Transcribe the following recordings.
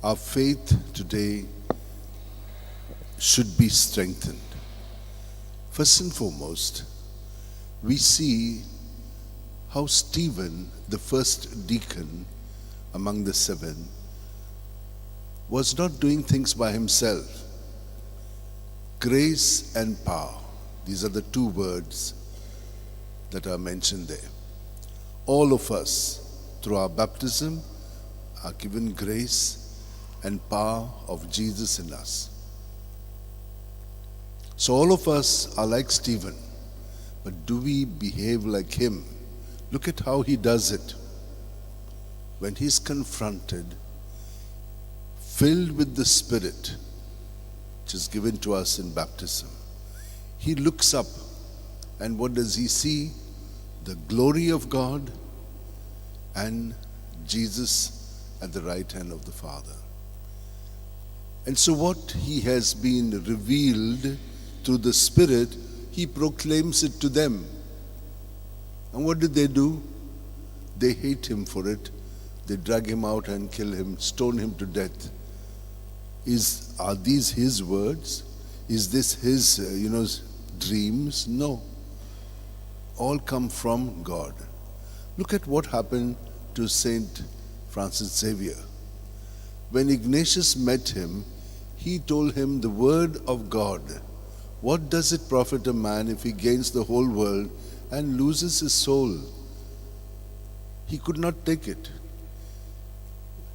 Our faith today should be strengthened. First and foremost, we see how Stephen, the first deacon among the seven, was not doing things by himself. Grace and power, these are the two words that are mentioned there. All of us, through our baptism, are given grace and power of Jesus in us. So all of us are like Stephen, but do we behave like him? Look at how he does it. When he's confronted, filled with the Spirit, which is given to us in baptism, he looks up, and what does he see? The glory of God and Jesus at the right hand of the Father. And so what he has been revealed through the Spirit, he proclaims it to them. And what did they do? They hate him for it. They drag him out and kill him, stone him to death. Are these his words? Is this his, dreams? No. All come from God. Look at what happened to Saint Francis Xavier. When Ignatius met him, he told him the word of God. What does it profit a man if he gains the whole world and loses his soul? He could not take it.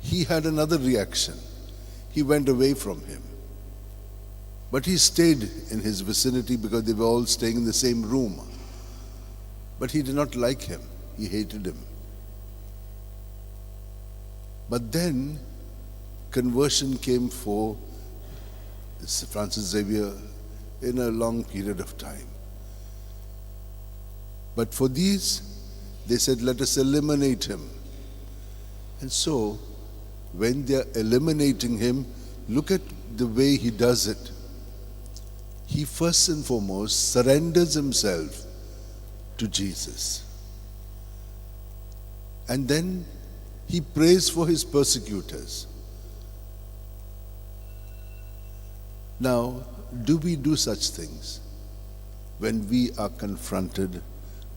He had another reaction. He went away from him. But he stayed in his vicinity because they were all staying in the same room. But he did not like him. He hated him. But then conversion came for Francis Xavier in a long period of time. But for these, they said, let us eliminate him. And so, when they are eliminating him, look at the way he does it. He first and foremost surrenders himself to Jesus. And then he prays for his persecutors. Now, do we do such things when we are confronted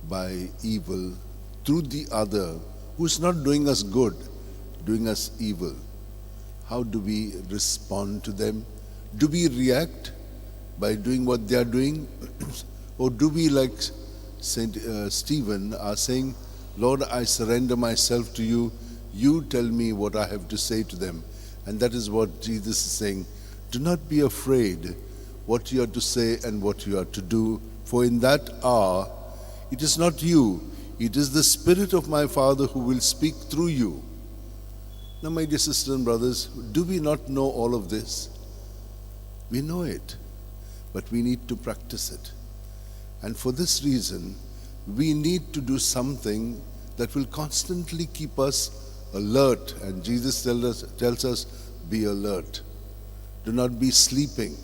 by evil through the other who is not doing us good, doing us evil? How do we respond to them? Do we react by doing what they are doing? Or do we, like Saint Stephen, are saying, Lord, I surrender myself to you. You tell me what I have to say to them. And that is what Jesus is saying. Do not be afraid what you are to say and what you are to do, for in that hour it is not you, it is the Spirit of my Father who will speak through you. Now, my dear sisters and brothers, do we not know all of this? We know it, but we need to practice it. And for this reason, we need to do something that will constantly keep us alert. And Jesus tells us, be alert. Do not be sleeping.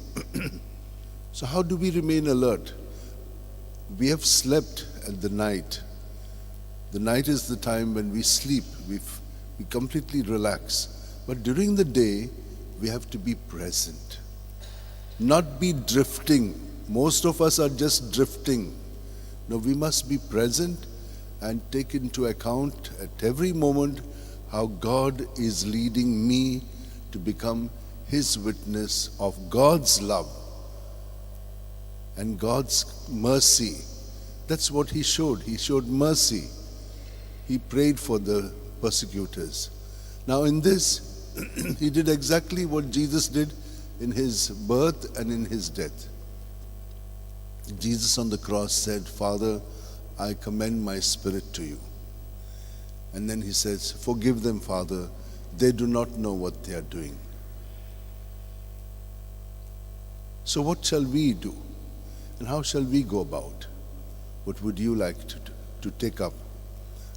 So how do we remain alert? We have slept at the night. The night is the time when we sleep. We completely relax. But during the day, we have to be present. Not be drifting. Most of us are just drifting. No, we must be present and take into account at every moment how God is leading me to become His witness of God's love and God's mercy. That's what He showed. He showed mercy. He prayed for the persecutors. Now in this, He did exactly what Jesus did in His birth and in His death. Jesus on the cross said, Father, I commend my spirit to you. And then He says, forgive them, Father. They do not know what they are doing. So what shall we do? And how shall we go about? What would you like to take up?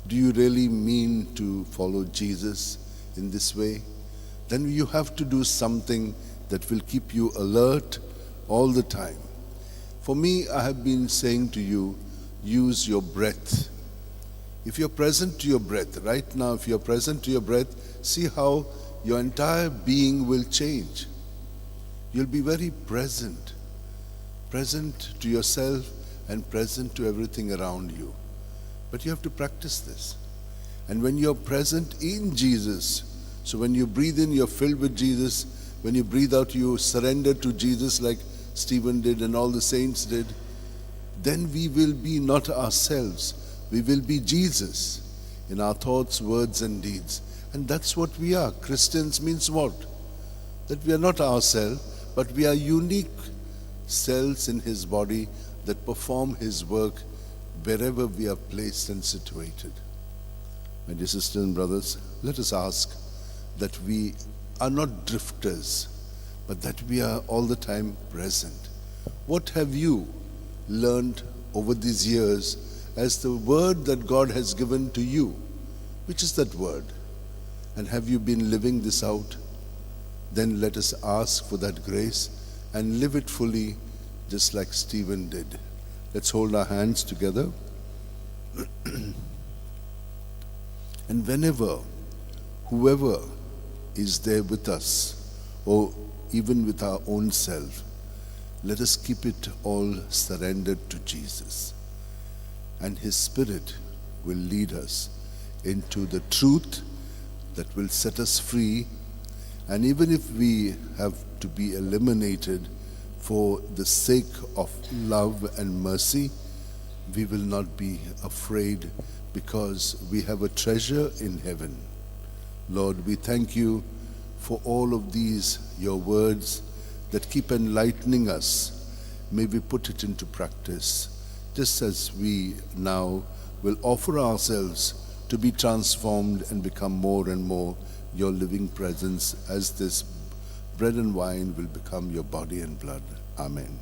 Do you really mean to follow Jesus in this way? Then you have to do something that will keep you alert all the time. For me, I have been saying to you, use your breath. If you're present to your breath, right now, if you're present to your breath, see how your entire being will change. You'll be very present to yourself and present to everything around you. But you have to practice this. And when you're present in Jesus, so when you breathe in, you're filled with Jesus. When you breathe out, you surrender to Jesus like Stephen did and all the saints did. Then we will be not ourselves. We will be Jesus in our thoughts, words, and deeds. And that's what we are. Christians means what? That we are not ourselves, but we are unique cells in His body that perform His work wherever we are placed and situated. My dear sisters and brothers, let us ask that we are not drifters, but that we are all the time present. What have you learned over these years as the word that God has given to you? Which is that word? And have you been living this out? Then let us ask for that grace and live it fully, just like Stephen did. Let's hold our hands together. And whenever, whoever is there with us, or even with our own self, let us keep it all surrendered to Jesus. And His Spirit will lead us into the truth that will set us free. And even if we have to be eliminated for the sake of love and mercy, we will not be afraid, because we have a treasure in heaven. Lord, we thank you for all of these, your words that keep enlightening us. May we put it into practice, just as we now will offer ourselves to be transformed and become more and more your living presence, as this bread and wine will become your body and blood. Amen.